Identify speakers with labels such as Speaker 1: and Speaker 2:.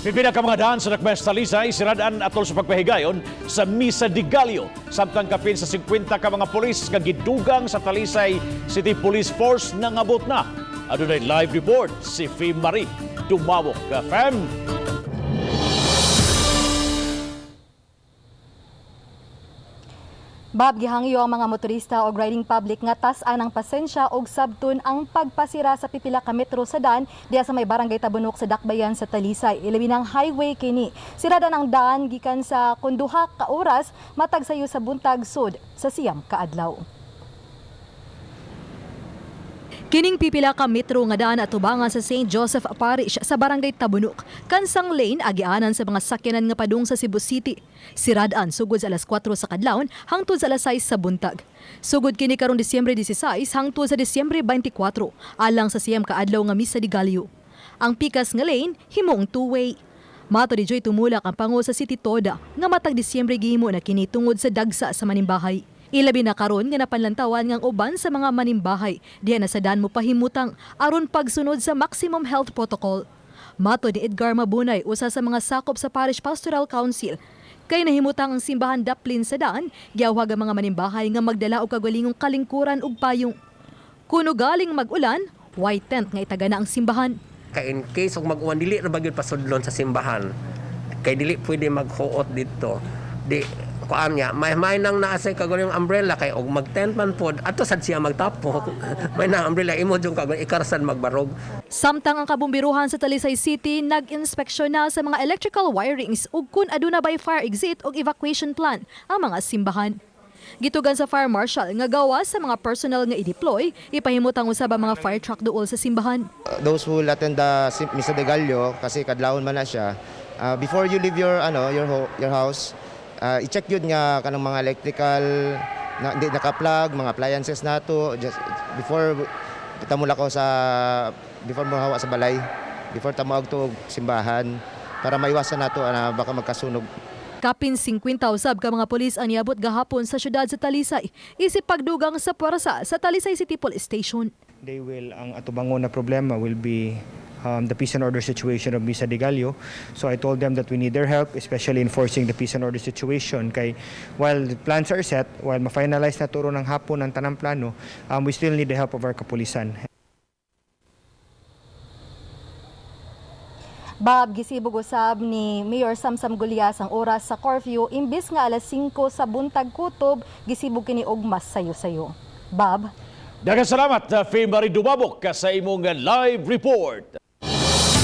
Speaker 1: Pipila ka mga daan sa Nakmes Talisay, siradaan atol sa pagpahigayon sa Misa de Gallo. Samtang kapin sa 50 ka mga polis nga gidugang sa Talisay City Police Force nangabot na. Adunay live report si Fee Marie Dumawok ka fam.
Speaker 2: Bab, gihangyo ang mga motorista o riding public nga tas-an ang pasensya og sabton ang pagpasira sa pipila ka metro sa daan diya sa may barangay Tabunok sa Dakbayan sa Talisay. Ilabi ng highway kini. Siradan ang daan gikan sa kunduha ka oras matag sayo sa buntag sud sa siyam ka adlaw. Kining pipila ka metro nga daan atubangan sa St. Joseph Parish sa barangay Tabunok. Kansang lane agianan sa mga sakyanan nga padung sa Cebu City. Siradaan sugod sa alas 4 sa kadlawon hangtod sa alas 6 sa buntag. Sugod kini karong Disyembre 16 hangtod sa Disyembre 24 alang sa siyam ka adlaw nga Misa de Gallo. Ang pikas nga lane himong two-way. Mato di joy tumulak ang pangu sa City Toda nga matag Disyembre gihimo na kini tungod sa dagsa sa manimbahay. Ilabi na karon nga napanlantawan ngang uban sa mga manimbahay diha na sa daan mo pahimutang aron pagsunod sa maximum health protocol. Mato ni Edgar Mabunay, usa sa mga sakop sa Parish Pastoral Council, kay nahimutang ang simbahan daplin sa daan, giyawag ang mga manimbahay nga magdala og kagwalingong kalingkuran ug payong. Kuno galing mag-ulan, white tent nga itagana ang simbahan.
Speaker 3: Kay in case og mag-uwan dili ra bagyod pasudlon sa simbahan. Kay dili pwede maghuot dito. Di kuan niya, may nang naasay kagulong umbrella kay og mag-tent man pod ato sad siya magtapok. May na umbrella imo jung kagulong ikarsan magbarog.
Speaker 2: Samtang ang kabumbiruhan sa Talisay City nag-inspeksyon na sa mga electrical wirings ug kun aduna bay fire exit ug evacuation plan ang mga simbahan. Gitugan sa fire marshal nga gawas sa mga personnel nga i-deploy, ipahimutang usab ang mga fire truck duol sa simbahan.
Speaker 4: Those who will attend the Misa de Gallo kasi kadlawon man na siya. Before you leave your house, i-check yun nga kanang mga electrical na hindi naka-plug, mga appliances nato just before tamula ko sa before mo hawa sa balay, before tamo agto simbahan para maiwasan nato na baka magkasunog.
Speaker 2: Kapin 50 usab ka mga pulis aniabot gahapon sa syudad sa Talisay isip pagdugang sa puwersa sa Talisay City Police Station.
Speaker 5: Ang atubangon na problema will be the peace and order situation of Misa de Gallo. So I told them that we need their help, especially enforcing the peace and order situation. Kay while the plans are set, while ma-finalize na turo ng hapon ang tanang plano, we still need the help of our kapulisan.
Speaker 2: Bab, gisibog usab ni Mayor Samsam Gulyas ang oras sa curfew imbis nga alas 5 sa buntag kutob, gisibog kini og mas sayo-sayo. Bab,
Speaker 1: Daghang salamat Fee Marie Dumawok sa imong live report.